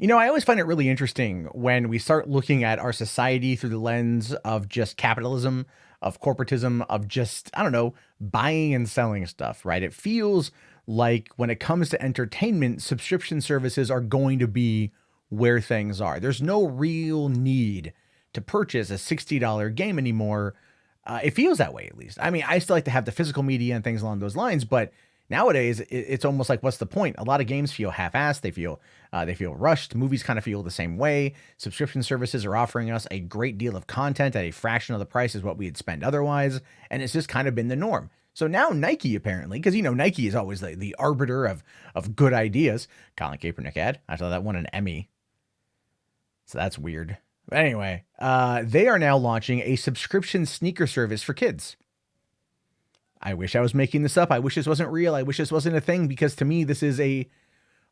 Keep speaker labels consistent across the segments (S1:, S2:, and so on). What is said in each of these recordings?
S1: I always find it really interesting when we start looking at our society through the lens of just capitalism, of corporatism, of just, I don't know, buying and selling stuff, right? It feels like when it comes to entertainment, subscription services are going to be where things are. There's no real need to purchase a $60 game anymore. It feels that way, at least. I mean, I still like to have the physical media and things along those lines, but nowadays it's almost like, what's the point? A lot of games feel half-assed. They feel rushed. Movies kind of feel the same way. Subscription services are offering us a great deal of content at a fraction of the price as what we'd spend otherwise, and it's just kind of been the norm. So now Nike, apparently, because Nike is always the arbiter of good ideas. Colin Kaepernick ad. I thought that won an Emmy, so that's weird. But anyway, they are now launching a subscription sneaker service for kids. I wish I was making this up. I wish this wasn't real. I wish this wasn't a thing, because to me, this is a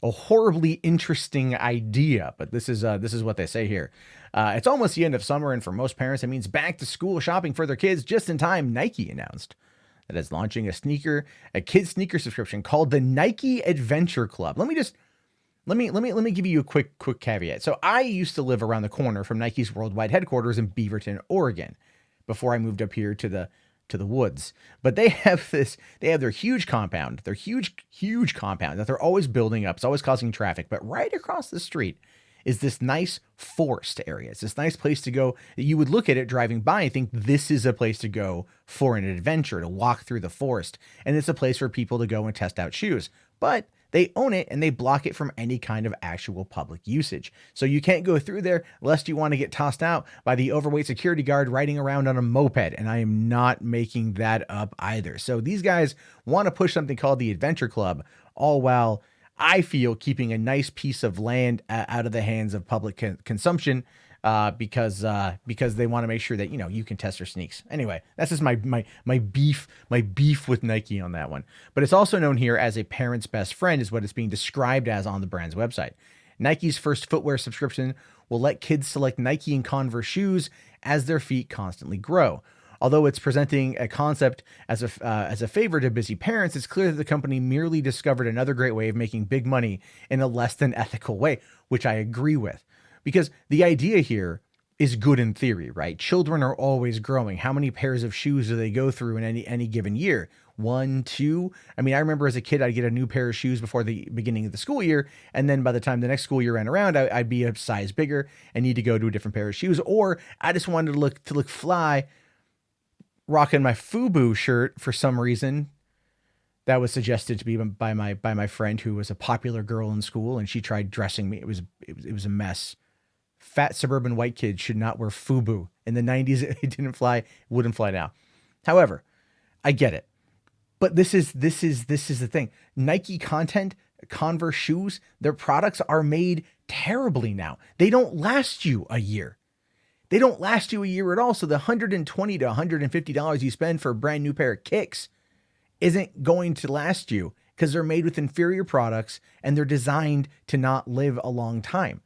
S1: horribly interesting idea. But this is what they say here. It's almost the end of summer, and for most parents, it means back to school shopping for their kids just in time. Nike announced that is launching a kids sneaker subscription called the Nike Adventure Club. Let me give you a quick caveat. So I used to live around the corner from Nike's worldwide headquarters in Beaverton, Oregon, before I moved up here to the woods. But they have their huge compound, huge compound that they're always building up. It's always causing traffic. But right across the street is this nice forest area. It's this nice place to go. You would look at it driving by and think this is a place to go for an adventure, to walk through the forest. And it's a place for people to go and test out shoes. But they own it and they block it from any kind of actual public usage. So you can't go through there lest you want to get tossed out by the overweight security guard riding around on a moped. And I am not making that up either. So these guys want to push something called the Adventure Club, all while I feel keeping a nice piece of land out of the hands of public consumption, because they want to make sure that you can test your sneaks. Anyway, that's just my beef with Nike on that one. But it's also known here as a parent's best friend, is what it's being described as on the brand's website. Nike's first footwear subscription will let kids select Nike and Converse shoes as their feet constantly grow. Although it's presenting a concept as a favor to busy parents, it's clear that the company merely discovered another great way of making big money in a less than ethical way, which I agree with. Because the idea here is good in theory, right? Children are always growing. How many pairs of shoes do they go through in any given year? One, two. I mean, I remember as a kid, I'd get a new pair of shoes before the beginning of the school year. And then by the time the next school year ran around, I'd be a size bigger and need to go to a different pair of shoes. Or I just wanted to look fly, rocking my FUBU shirt for some reason. That was suggested to me by my friend, who was a popular girl in school, and she tried dressing me. It was a mess. Fat suburban white kids should not wear FUBU. In the 90s, it didn't fly, wouldn't fly now. However, I get it. But this is the thing. Nike content, Converse shoes, their products are made terribly now. They don't last you a year. They don't last you a year at all. So the $120 to $150 you spend for a brand new pair of kicks isn't going to last you, because they're made with inferior products and they're designed to not live a long time.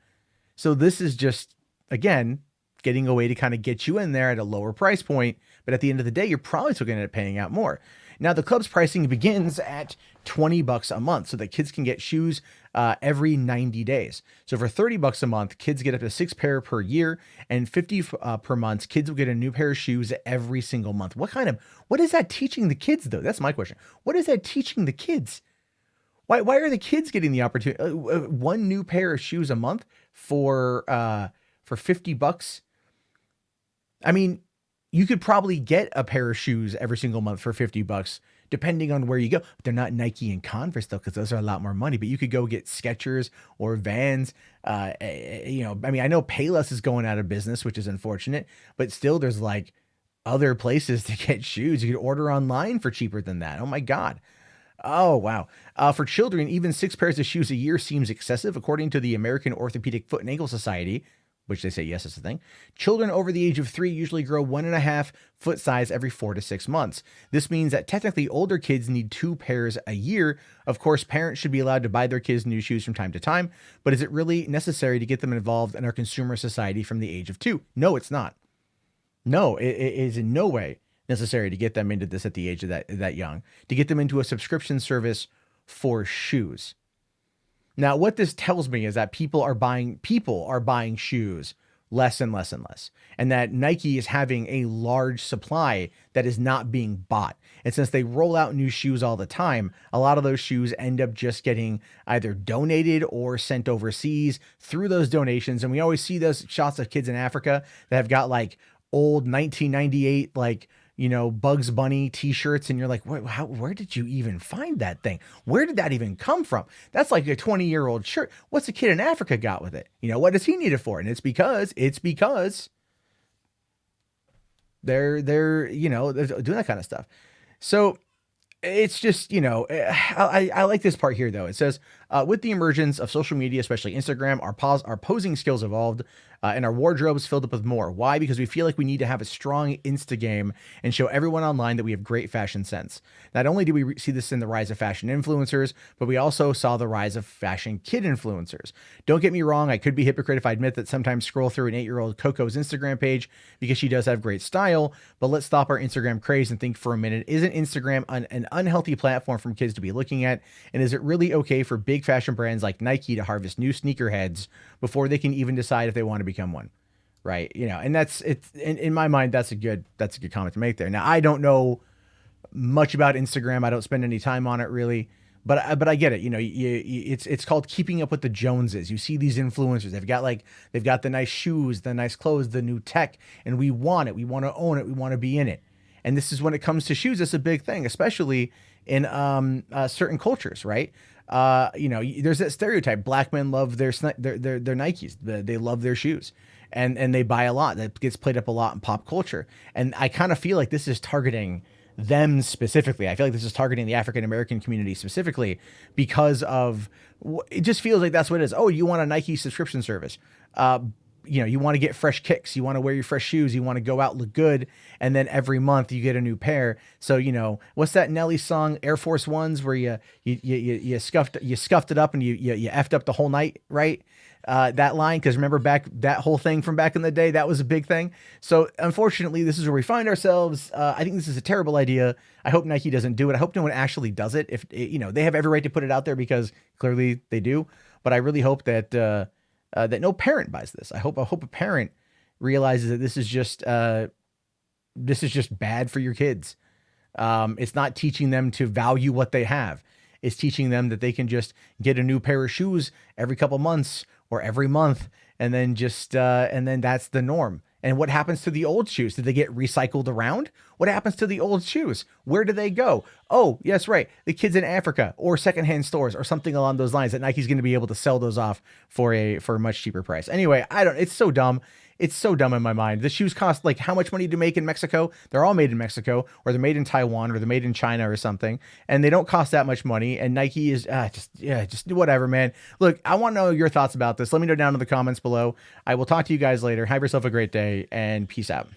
S1: So this is just, again, getting a way to kind of get you in there at a lower price point. But at the end of the day, you're probably still going to end up paying out more. Now, the club's pricing begins at $20 a month, so that kids can get shoes every 90 days. So for $30 a month, kids get up to 6 pair per year, and 50 per month, kids will get a new pair of shoes every single month. What is that teaching the kids, though? That's my question. What is that teaching the kids? Why are the kids getting the opportunity? One new pair of shoes a month for $50? I mean, you could probably get a pair of shoes every single month for $50, depending on where you go. But they're not Nike and Converse, though, because those are a lot more money. But you could go get Skechers or Vans. I mean, I know Payless is going out of business, which is unfortunate. But still, there's like other places to get shoes. You could order online for cheaper than that. Oh, my God. Oh, wow. For children, even 6 pairs of shoes a year seems excessive, according to the American Orthopedic Foot and Ankle Society, which they say, yes, it's a thing. Children over the age of 3 usually grow 1.5 foot size every 4 to 6 months. This means that technically older kids need 2 pairs a year. Of course, parents should be allowed to buy their kids new shoes from time to time, but is it really necessary to get them involved in our consumer society from the age of 2? No, it's not. No, it is in no way necessary to get them into this at the age of that young, to get them into a subscription service for shoes. Now, what this tells me is that people are buying shoes less and less and less, and that Nike is having a large supply that is not being bought. And since they roll out new shoes all the time, a lot of those shoes end up just getting either donated or sent overseas through those donations. And we always see those shots of kids in Africa that have got like old 1998 like Bugs Bunny t-shirts, and you're like, where did you even find that thing? Where did that even come from? That's like a 20-year-old shirt. What's a kid in Africa got with it? What does he need it for? And it's because they're doing that kind of stuff. So it's just, I like this part here though. It says, with the emergence of social media, especially Instagram, our posing skills evolved, and our wardrobes filled up with more. Why? Because we feel like we need to have a strong Insta game and show everyone online that we have great fashion sense. Not only do we see this in the rise of fashion influencers, but we also saw the rise of fashion kid influencers. Don't get me wrong, I could be hypocrite if I admit that sometimes scroll through an 8-year-old Coco's Instagram page because she does have great style, but let's stop our Instagram craze and think for a minute. Isn't Instagram an unhealthy platform for kids to be looking at? And is it really okay for big fashion brands like Nike to harvest new sneakerheads before they can even decide if they want to become one? Right. And that's it's in my mind, that's a good comment to make there. Now, I don't know much about Instagram. I don't spend any time on it really, but I get it. It's called keeping up with the Joneses. You see these influencers, they've got the nice shoes, the nice clothes, the new tech, and we want it. We want to own it. We want to be in it. And this is when it comes to shoes, it's a big thing, especially in certain cultures, right? There's that stereotype: black men love their Nikes, they love their shoes, and they buy a lot. That gets played up a lot in pop culture, and I kind of feel like this is targeting them specifically. I feel like this is targeting the African American community specifically because of it. Just feels like that's what it is. Oh, you want a Nike subscription service? You want to get fresh kicks, you want to wear your fresh shoes, you want to go out, look good, and then every month you get a new pair. So what's that Nelly song, Air Force Ones, where you scuffed it up and you effed up the whole night, right? That line, because remember that whole thing from back in the day, that was a big thing. So unfortunately, this is where we find ourselves. I think this is a terrible idea. I hope Nike doesn't do it. I hope no one actually does it. If they have every right to put it out there because clearly they do. But I really hope that that no parent buys this. I hope a parent realizes that this is just bad for your kids. It's not teaching them to value what they have. It's teaching them that they can just get a new pair of shoes every couple months or every month, and then that's the norm. And what happens to the old shoes? Did they get recycled around? What happens to the old shoes? Where do they go? Oh, yes, right. The kids in Africa or secondhand stores or something along those lines that Nike's going to be able to sell those off for a much cheaper price. Anyway, it's so dumb. It's so dumb in my mind. The shoes cost like how much money to make in Mexico? They're all made in Mexico, or they're made in Taiwan, or they're made in China or something. And they don't cost that much money. And Nike is just whatever, man. Look, I want to know your thoughts about this. Let me know down in the comments below. I will talk to you guys later. Have yourself a great day and peace out.